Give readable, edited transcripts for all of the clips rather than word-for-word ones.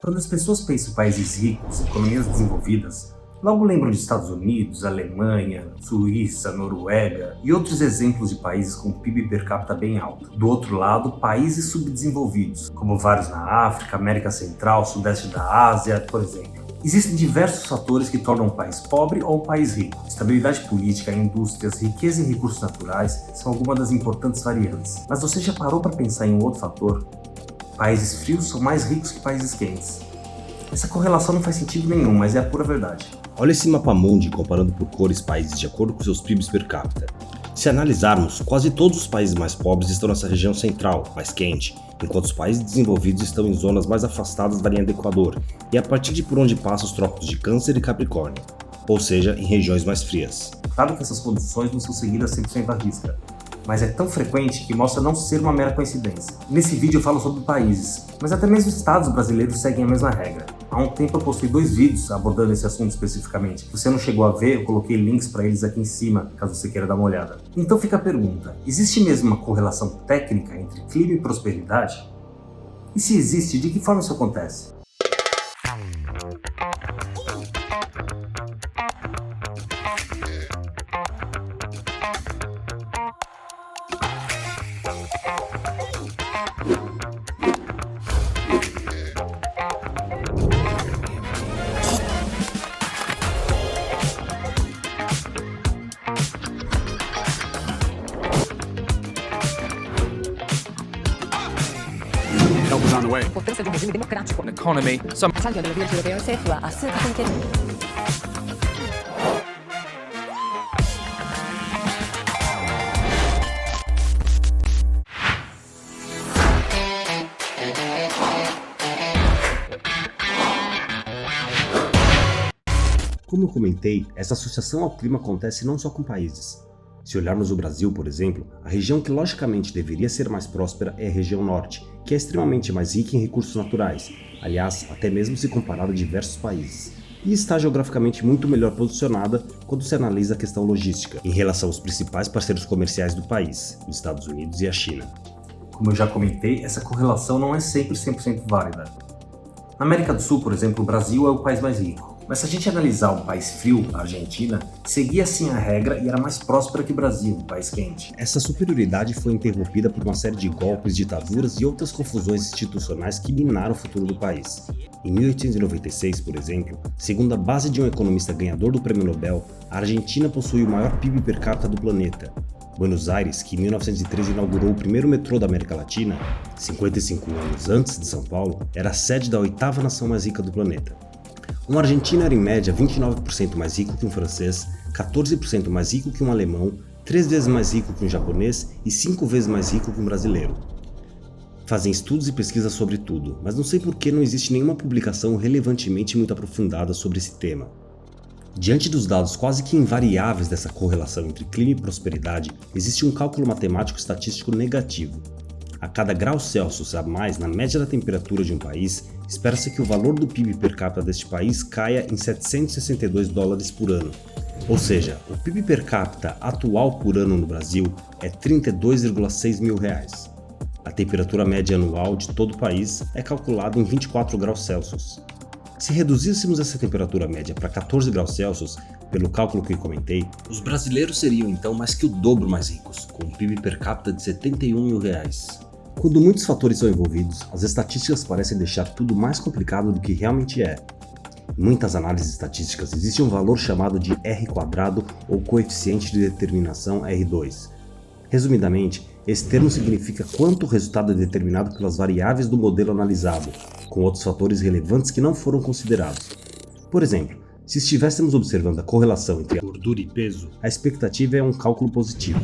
Quando as pessoas pensam em países ricos, economias desenvolvidas, logo lembram de Estados Unidos, Alemanha, Suíça, Noruega e outros exemplos de países com PIB per capita bem alto. Do outro lado, países subdesenvolvidos, como vários na África, América Central, Sudeste da Ásia, por exemplo. Existem diversos fatores que tornam um país pobre ou um país rico. Estabilidade política, indústrias, riqueza e recursos naturais são algumas das importantes variantes. Mas você já parou para pensar em um outro fator? Países frios são mais ricos que países quentes. Essa correlação não faz sentido nenhum, mas é a pura verdade. Olha esse mapa mundi comparando por cores países de acordo com seus PIBs per capita. Se analisarmos, quase todos os países mais pobres estão nessa região central, mais quente, enquanto os países desenvolvidos estão em zonas mais afastadas da linha do Equador e a partir de por onde passam os trópicos de Câncer e Capricórnio, ou seja, em regiões mais frias. Claro que essas condições não são seguidas 100% à risca, mas é tão frequente que mostra não ser uma mera coincidência. Nesse vídeo eu falo sobre países, mas até mesmo estados brasileiros seguem a mesma regra. Há um tempo eu postei 2 vídeos abordando esse assunto especificamente. Se você não chegou a ver, eu coloquei links para eles aqui em cima, caso você queira dar uma olhada. Então fica a pergunta, existe mesmo uma correlação técnica entre clima e prosperidade? E se existe, de que forma isso acontece? Help is on the way. Importância do regime democrático. An economy. Some 사격 연합 europeo政府は明日閣議決定。 Como eu comentei, essa associação ao clima acontece não só com países. Se olharmos o Brasil, por exemplo, a região que logicamente deveria ser mais próspera é a região norte, que é extremamente mais rica em recursos naturais, aliás, até mesmo se comparado a diversos países, e está geograficamente muito melhor posicionada quando se analisa a questão logística, em relação aos principais parceiros comerciais do país, os Estados Unidos e a China. Como eu já comentei, essa correlação não é sempre 100% válida. Na América do Sul, por exemplo, o Brasil é o país mais rico. Mas se a gente analisar um país frio, a Argentina, seguia sim a regra e era mais próspera que o Brasil, um país quente. Essa superioridade foi interrompida por uma série de golpes, ditaduras e outras confusões institucionais que minaram o futuro do país. Em 1896, por exemplo, segundo a base de um economista ganhador do Prêmio Nobel, a Argentina possui o maior PIB per capita do planeta. Buenos Aires, que em 1913 inaugurou o primeiro metrô da América Latina, 55 anos antes de São Paulo, era a sede da 8ª nação mais rica do planeta. Um argentino era em média 29% mais rico que um francês, 14% mais rico que um alemão, 3 vezes mais rico que um japonês e 5 vezes mais rico que um brasileiro. Fazem estudos e pesquisas sobre tudo, mas não sei por que não existe nenhuma publicação relevantemente muito aprofundada sobre esse tema. Diante dos dados quase que invariáveis dessa correlação entre clima e prosperidade, existe um cálculo matemático estatístico negativo. A cada grau Celsius a mais na média da temperatura de um país, espera-se que o valor do PIB per capita deste país caia em $762 por ano. Ou seja, o PIB per capita atual por ano no Brasil é 32,6 mil reais. A temperatura média anual de todo o país é calculada em 24 graus Celsius. Se reduzíssemos essa temperatura média para 14 graus Celsius, pelo cálculo que comentei, os brasileiros seriam então mais que o dobro mais ricos, com um PIB per capita de 71 mil reais. Quando muitos fatores são envolvidos, as estatísticas parecem deixar tudo mais complicado do que realmente é. Em muitas análises estatísticas existe um valor chamado de R² ou coeficiente de determinação R2. Resumidamente, esse termo significa quanto o resultado é determinado pelas variáveis do modelo analisado, com outros fatores relevantes que não foram considerados. Por exemplo, se estivéssemos observando a correlação entre a gordura e peso, a expectativa é um cálculo positivo.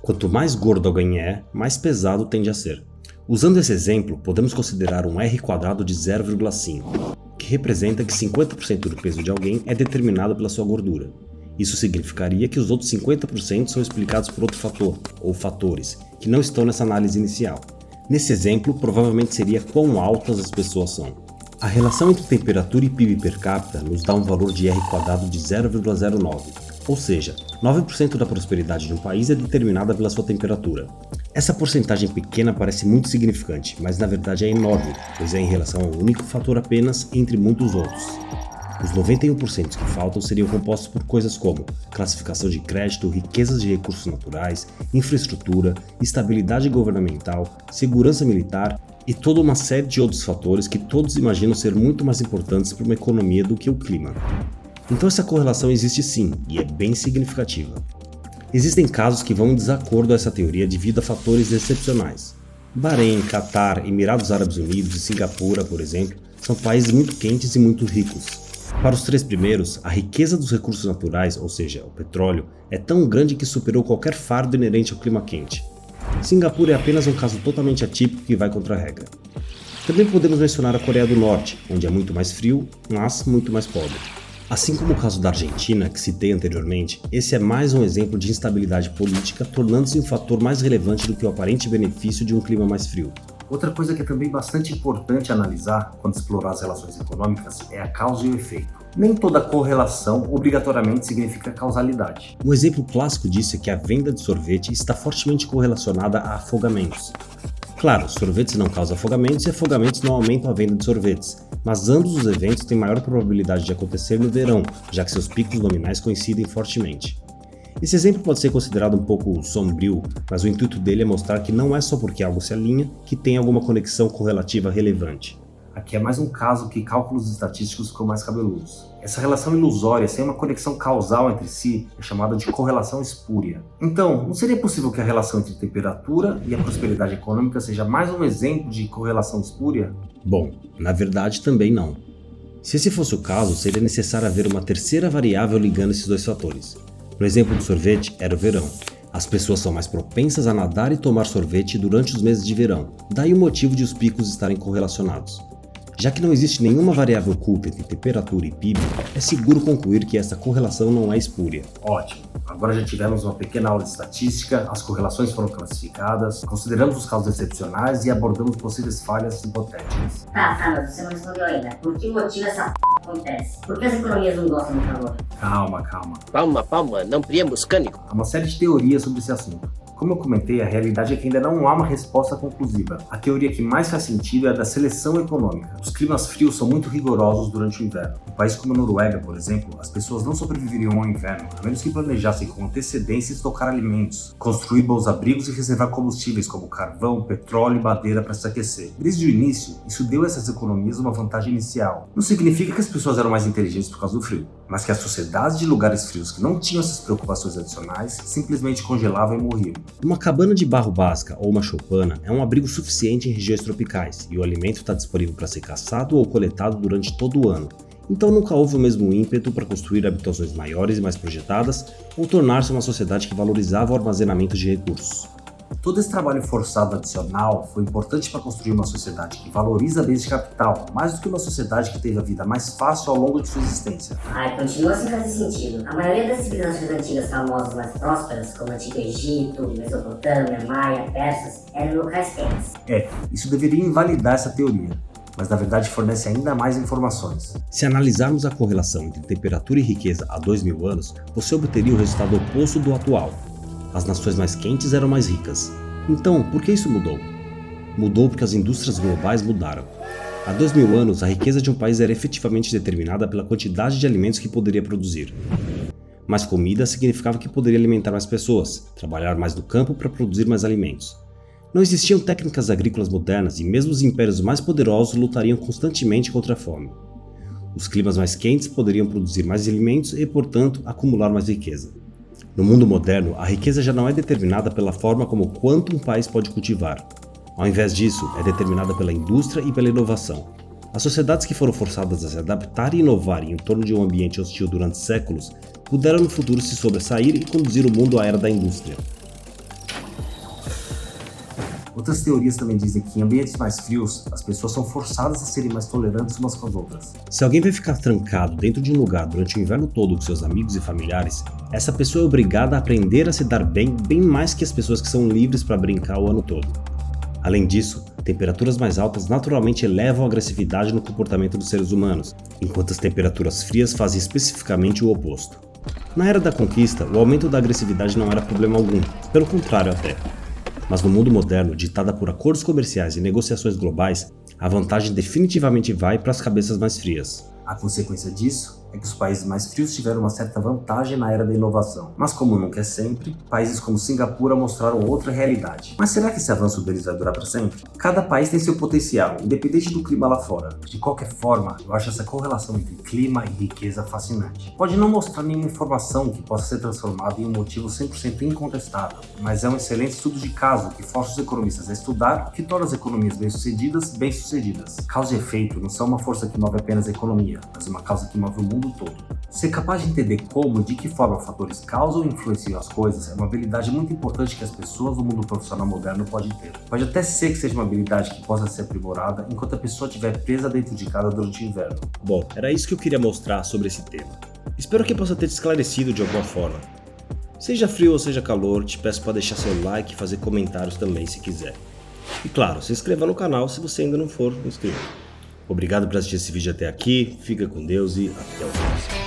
Quanto mais gordo alguém é, mais pesado tende a ser. Usando esse exemplo, podemos considerar um R² de 0,5, que representa que 50% do peso de alguém é determinado pela sua gordura. Isso significaria que os outros 50% são explicados por outro fator, ou fatores, que não estão nessa análise inicial. Nesse exemplo, provavelmente seria quão altas as pessoas são. A relação entre temperatura e PIB per capita nos dá um valor de R² de 0,09. Ou seja, 9% da prosperidade de um país é determinada pela sua temperatura. Essa porcentagem pequena parece muito significante, mas na verdade é enorme, pois é em relação a um único fator apenas entre muitos outros. Os 91% que faltam seriam compostos por coisas como classificação de crédito, riquezas de recursos naturais, infraestrutura, estabilidade governamental, segurança militar e toda uma série de outros fatores que todos imaginam ser muito mais importantes para uma economia do que o clima. Então essa correlação existe sim, e é bem significativa. Existem casos que vão em desacordo a essa teoria devido a fatores excepcionais. Bahrein, Catar, Emirados Árabes Unidos e Singapura, por exemplo, são países muito quentes e muito ricos. Para os três primeiros, a riqueza dos recursos naturais, ou seja, o petróleo, é tão grande que superou qualquer fardo inerente ao clima quente. Singapura é apenas um caso totalmente atípico que vai contra a regra. Também podemos mencionar a Coreia do Norte, onde é muito mais frio, mas muito mais pobre. Assim como o caso da Argentina, que citei anteriormente, esse é mais um exemplo de instabilidade política, tornando-se um fator mais relevante do que o aparente benefício de um clima mais frio. Outra coisa que é também bastante importante analisar quando explorar as relações econômicas é a causa e o efeito. Nem toda correlação obrigatoriamente significa causalidade. Um exemplo clássico disso é que a venda de sorvete está fortemente correlacionada a afogamentos. Claro, sorvetes não causam afogamentos e afogamentos não aumentam a venda de sorvetes, mas ambos os eventos têm maior probabilidade de acontecer no verão, já que seus picos nominais coincidem fortemente. Esse exemplo pode ser considerado um pouco sombrio, mas o intuito dele é mostrar que não é só porque algo se alinha que tem alguma conexão correlativa relevante. Aqui é mais um caso que cálculos estatísticos ficam mais cabeludos. Essa relação ilusória, sem uma conexão causal entre si, é chamada de correlação espúria. Então, não seria possível que a relação entre temperatura e a prosperidade econômica seja mais um exemplo de correlação espúria? Bom, na verdade também não. Se esse fosse o caso, seria necessário haver uma terceira variável ligando esses dois fatores. No exemplo do sorvete, era o verão. As pessoas são mais propensas a nadar e tomar sorvete durante os meses de verão, daí o motivo de os picos estarem correlacionados. Já que não existe nenhuma variável oculta entre temperatura e PIB, é seguro concluir que essa correlação não é espúria. Ótimo! Agora já tivemos uma pequena aula de estatística, as correlações foram classificadas, consideramos os casos excepcionais e abordamos possíveis falhas hipotéticas. Tá, mas você não respondeu ainda. Por que motivo essa acontece? Por que as economias não gostam do calor? Calma, não criamos cânico. Há uma série de teorias sobre esse assunto. Como eu comentei, a realidade é que ainda não há uma resposta conclusiva. A teoria que mais faz sentido é a da seleção econômica. Os climas frios são muito rigorosos durante o inverno. Em um país como a Noruega, por exemplo, as pessoas não sobreviveriam ao inverno, a menos que planejassem com antecedência estocar alimentos, construir bons abrigos e reservar combustíveis como carvão, petróleo e madeira para se aquecer. Desde o início, isso deu a essas economias uma vantagem inicial. Não significa que as pessoas eram mais inteligentes por causa do frio, mas que as sociedades de lugares frios que não tinham essas preocupações adicionais simplesmente congelavam e morriam. Uma cabana de barro básica ou uma choupana é um abrigo suficiente em regiões tropicais e o alimento está disponível para ser caçado ou coletado durante todo o ano. Então nunca houve o mesmo ímpeto para construir habitações maiores e mais projetadas ou tornar-se uma sociedade que valorizava o armazenamento de recursos. Todo esse trabalho forçado adicional foi importante para construir uma sociedade que valoriza bens de capital, mais do que uma sociedade que teve a vida mais fácil ao longo de sua existência. Continua sem fazer sentido. A maioria das civilizações antigas famosas mais prósperas, como Antigo Egito, Mesopotâmia, Maia, Persas, eram em locais quentes. Isso deveria invalidar essa teoria, mas na verdade fornece ainda mais informações. Se analisarmos a correlação entre temperatura e riqueza há 2000 anos, você obteria o resultado oposto do atual. As nações mais quentes eram mais ricas. Então, por que isso mudou? Mudou porque as indústrias globais mudaram. Há 2000 anos, a riqueza de um país era efetivamente determinada pela quantidade de alimentos que poderia produzir. Mais comida significava que poderia alimentar mais pessoas, trabalhar mais no campo para produzir mais alimentos. Não existiam técnicas agrícolas modernas e mesmo os impérios mais poderosos lutariam constantemente contra a fome. Os climas mais quentes poderiam produzir mais alimentos e, portanto, acumular mais riqueza. No mundo moderno, a riqueza já não é determinada pela forma como quanto um país pode cultivar. Ao invés disso, é determinada pela indústria e pela inovação. As sociedades que foram forçadas a se adaptar e inovar em torno de um ambiente hostil durante séculos puderam no futuro se sobressair e conduzir o mundo à era da indústria. Outras teorias também dizem que em ambientes mais frios, as pessoas são forçadas a serem mais tolerantes umas com as outras. Se alguém vai ficar trancado dentro de um lugar durante o inverno todo com seus amigos e familiares, essa pessoa é obrigada a aprender a se dar bem mais que as pessoas que são livres para brincar o ano todo. Além disso, temperaturas mais altas naturalmente elevam a agressividade no comportamento dos seres humanos, enquanto as temperaturas frias fazem especificamente o oposto. Na era da conquista, o aumento da agressividade não era problema algum, pelo contrário até. Mas no mundo moderno, ditada por acordos comerciais e negociações globais, a vantagem definitivamente vai para as cabeças mais frias. A consequência disso é que os países mais frios tiveram uma certa vantagem na era da inovação. Mas como nunca é sempre, países como Singapura mostraram outra realidade. Mas será que esse avanço deles vai durar para sempre? Cada país tem seu potencial, independente do clima lá fora. De qualquer forma, eu acho essa correlação entre clima e riqueza fascinante. Pode não mostrar nenhuma informação que possa ser transformada em um motivo 100% incontestável, mas é um excelente estudo de caso que força os economistas a estudar o que torna as economias bem-sucedidas. Causa e efeito não são uma força que move apenas a economia, mas uma causa que move o mundo todo. Ser capaz de entender como e de que forma fatores causam e influenciam as coisas é uma habilidade muito importante que as pessoas do mundo profissional moderno podem ter. Pode até ser que seja uma habilidade que possa ser aprimorada enquanto a pessoa estiver presa dentro de casa durante o inverno. Bom, era isso que eu queria mostrar sobre esse tema. Espero que possa ter te esclarecido de alguma forma. Seja frio ou seja calor, te peço para deixar seu like e fazer comentários também se quiser. E claro, se inscreva no canal se você ainda não for inscrito. Obrigado por assistir esse vídeo até aqui, fica com Deus e até o próximo.